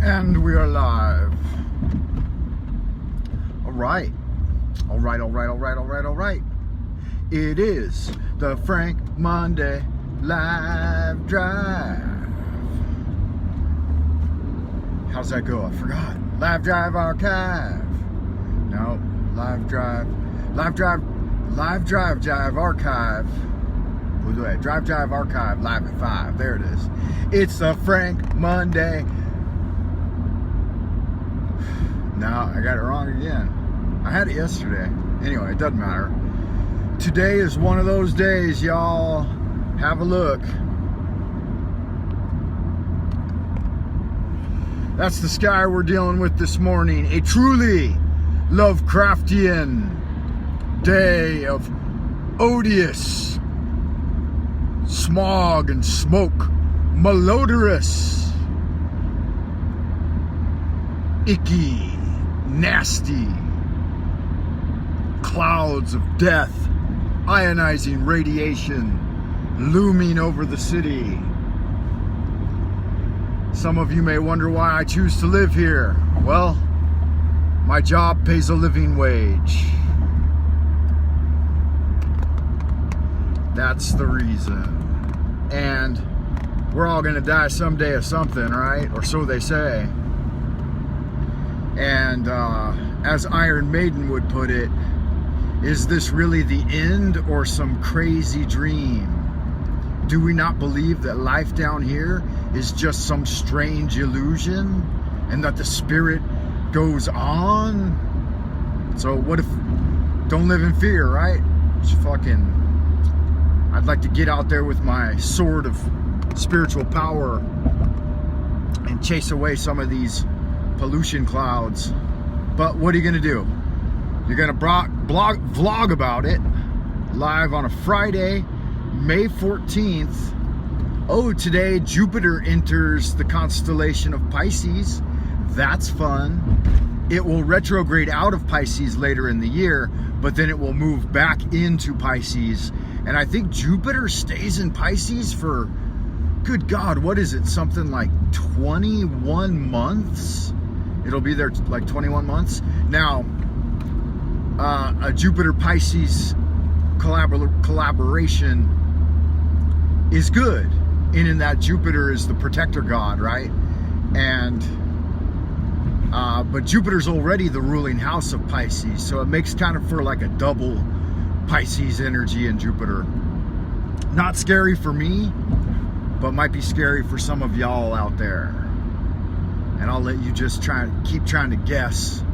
And we are live. All right. It is the Frank Monday Live Drive. How's that go? I forgot. Live Drive Archive. No, Live Drive Archive. Drive Archive, live at 5. There it is. It's the Frank Monday. No, I got it wrong again. I had it yesterday. Anyway, it doesn't matter. Today is one of those days, y'all. Have a look. That's the sky we're dealing with this morning. A truly Lovecraftian day of odious smog and smoke, malodorous, icky, nasty clouds of death, ionizing radiation looming over the city. Some of you may wonder why I choose to live here. Well, my job pays a living wage. That's the reason. And we're all gonna die someday of something, right? Or so they say. And as Iron Maiden would put it, is this really the end or some crazy dream? Do we not believe that life down here is just some strange illusion and that the spirit goes on? So what if, don't live in fear, right? Just fucking, I'd like to get out there with my sword of spiritual power and chase away some of these pollution clouds. But what are you gonna do? You're gonna vlog about it live on a Friday, May 14th. Oh, today Jupiter enters the constellation of Pisces. That's fun. It will retrograde out of Pisces later in the year, but then it will move back into Pisces. And I think Jupiter stays in Pisces for, good God, what is it? Something like 21 months? It'll be there like 21 months. Now, a Jupiter-Pisces collaboration is good, in that Jupiter is the protector god, right? And but Jupiter's already the ruling house of Pisces, so it makes kind of for like a double Pisces energy in Jupiter. Not scary for me, but might be scary for some of y'all out there. And I'll let you just keep trying to guess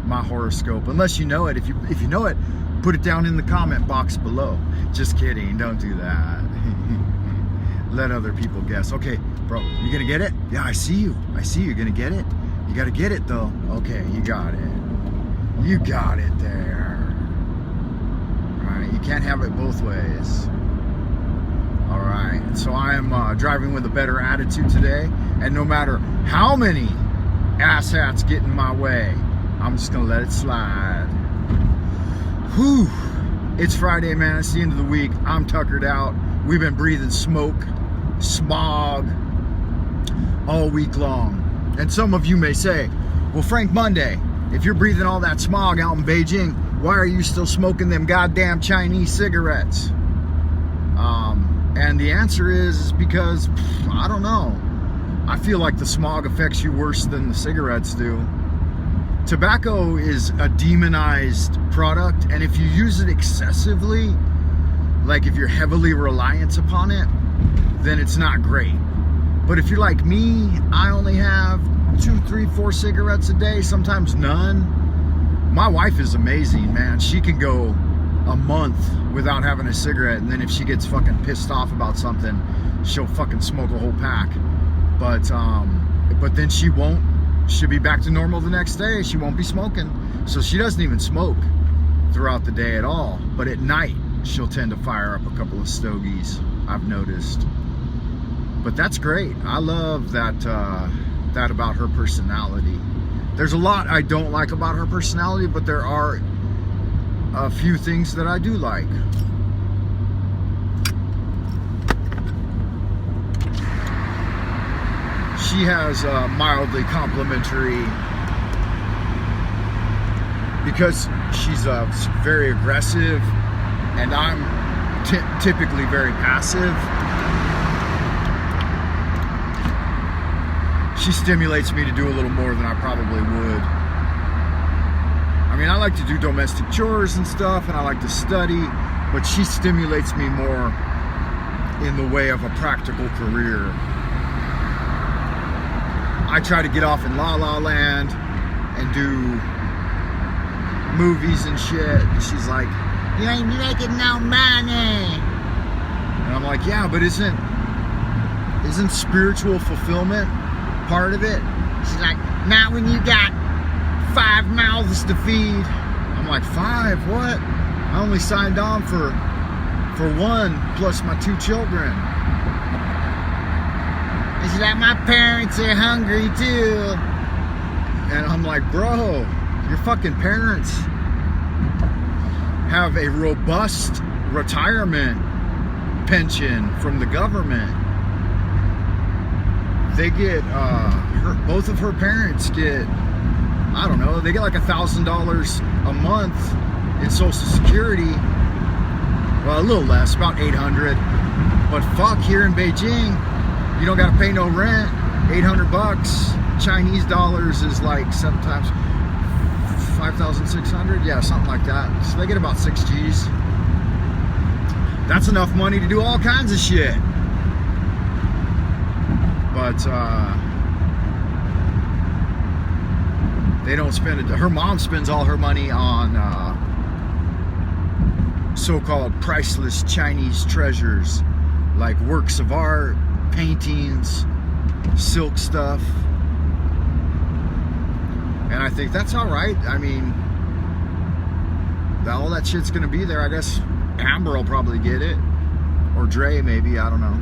my horoscope, unless you know it. If you know it, put it down in the comment box below. Just kidding, don't do that. Let other people guess. Okay, bro, you gonna get it? Yeah, I see you. You're gonna get it. You gotta get it though. Okay, you got it. You got it there. All right, you can't have it both ways. All right, so I am driving with a better attitude today, and no matter how many asshats get in my way, I'm just gonna let it slide. Whew, it's Friday, man. It's the end of the week. I'm tuckered out. We've been breathing smoke, smog all week long. And some of you may say, well, Frank Monday, if you're breathing all that smog out in Beijing, why are you still smoking them goddamn Chinese cigarettes? And the answer is because, I don't know. I feel like the smog affects you worse than the cigarettes do. Tobacco is a demonized product, and if you use it excessively, like if you're heavily reliant upon it, then it's not great. But if you're like me, I only have 2, 3, 4 cigarettes a day, sometimes none. My wife is amazing, man. She can go a month without having a cigarette, and then if she gets fucking pissed off about something, she'll fucking smoke a whole pack. But then she won't. She'll be back to normal the next day. She won't be smoking. So she doesn't even smoke throughout the day at all. But at night, she'll tend to fire up a couple of stogies, I've noticed. But that's great. I love that about her personality. There's a lot I don't like about her personality, but there are a few things that I do like. she has mildly complimentary, because she's very aggressive and I'm typically very passive. She stimulates me to do a little more than I probably would. I mean, I like to do domestic chores and stuff, and I like to study, but she stimulates me more in the way of a practical career. I try to get off in La La Land and do movies and shit. And she's like, "You ain't making no money." And I'm like, "Yeah, but isn't spiritual fulfillment part of it?" She's like, "Not when you got 5 mouths to feed." I'm like, 5? What? I only signed on for 1 plus my 2 children. And she's like, "My parents are hungry too." And I'm like, bro, your fucking parents have a robust retirement pension from the government. They get, both of her parents get, I don't know, they get like $1,000 a month in Social Security. Well, a little less, about 800. But fuck, here in Beijing, you don't gotta pay no rent. 800 bucks. Chinese dollars is like sometimes 5,600. Yeah, something like that. So they get about 6 G's. That's enough money to do all kinds of shit. But they don't spend it. Her mom spends all her money on so-called priceless Chinese treasures, like works of art, paintings, silk stuff. And I think that's all right. I mean, all that shit's gonna be there. I guess Amber will probably get it, or Dre maybe, I don't know.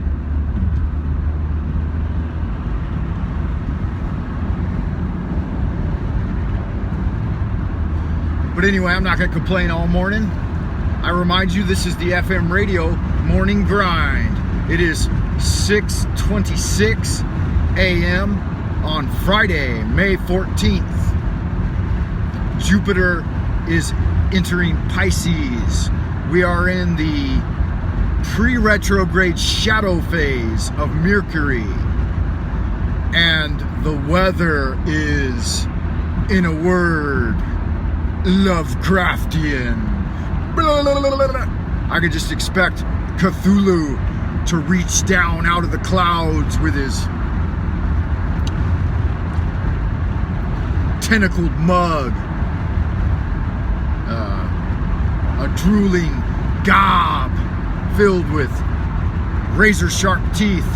But anyway, I'm not gonna complain all morning. I remind you, this is the FM radio morning grind. It is 6:26 a.m. on Friday, May 14th. Jupiter is entering Pisces. We are in the pre-retrograde shadow phase of Mercury. And the weather is, in a word, Lovecraftian. I could just expect Cthulhu to reach down out of the clouds with his tentacled mug, a drooling gob filled with razor sharp teeth,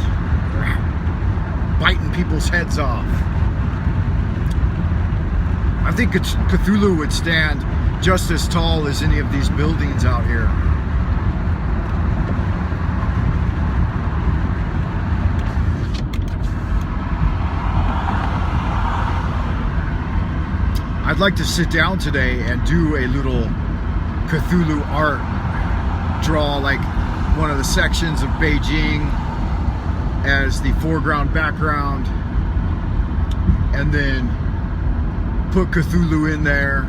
biting people's heads off. I think Cthulhu would stand just as tall as any of these buildings out here. I'd like to sit down today and do a little Cthulhu art, draw like one of the sections of Beijing as the foreground background, and then put Cthulhu in there,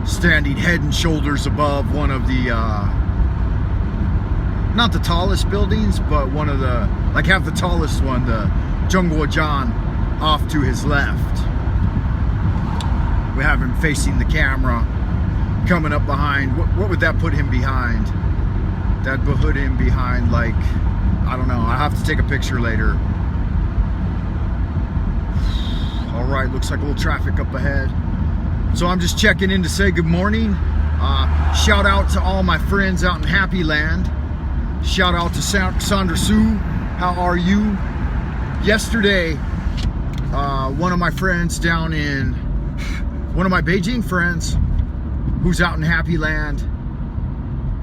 standing head and shoulders above one of the, not the tallest buildings, but one of the, like have the tallest one, the Zhongguojian, off to his left. We have him facing the camera, coming up behind. What would that put him behind? That would put him behind, like, I don't know. I have to take a picture later. All right, looks like a little traffic up ahead. So I'm just checking in to say good morning. Shout out to all my friends out in Happy Land. Shout out to Sandra Sue. How are you? Yesterday, one of my friends down in, one of my Beijing friends who's out in Happy Land,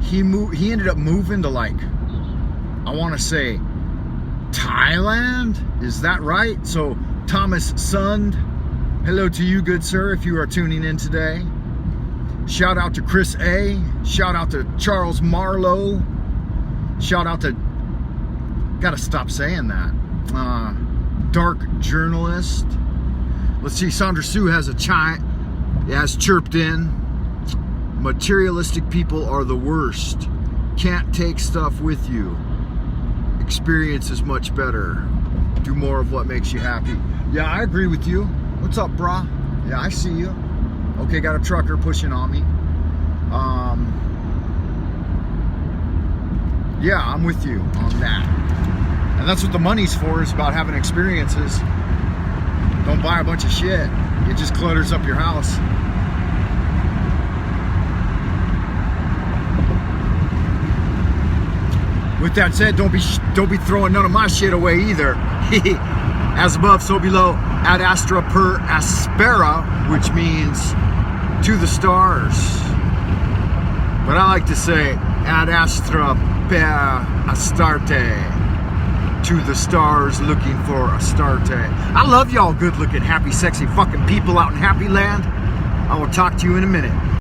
he ended up moving to, like, I want to say Thailand, is that right? So Thomas Sund, hello to you, good sir, if you are tuning in today. Shout out to Chris A, shout out to Charles Marlowe, shout out to Gotta stop saying that. Dark journalist. Let's see, Sandra Sue has chirped in. Materialistic people are the worst. Can't take stuff with you. Experience is much better. Do more of what makes you happy. Yeah, I agree with you. What's up, brah? Yeah, I see you. Okay, got a trucker pushing on me. Yeah, I'm with you on that. And that's what the money's for, is about having experiences. Don't buy a bunch of shit. It just clutters up your house. With that said, don't be throwing none of my shit away either. As above, so below. Ad astra per aspera, which means to the stars. But I like to say ad astra per astarte. To the stars, looking for Astarte. I love y'all good looking, happy, sexy fucking people out in Happy Land. I will talk to you in a minute.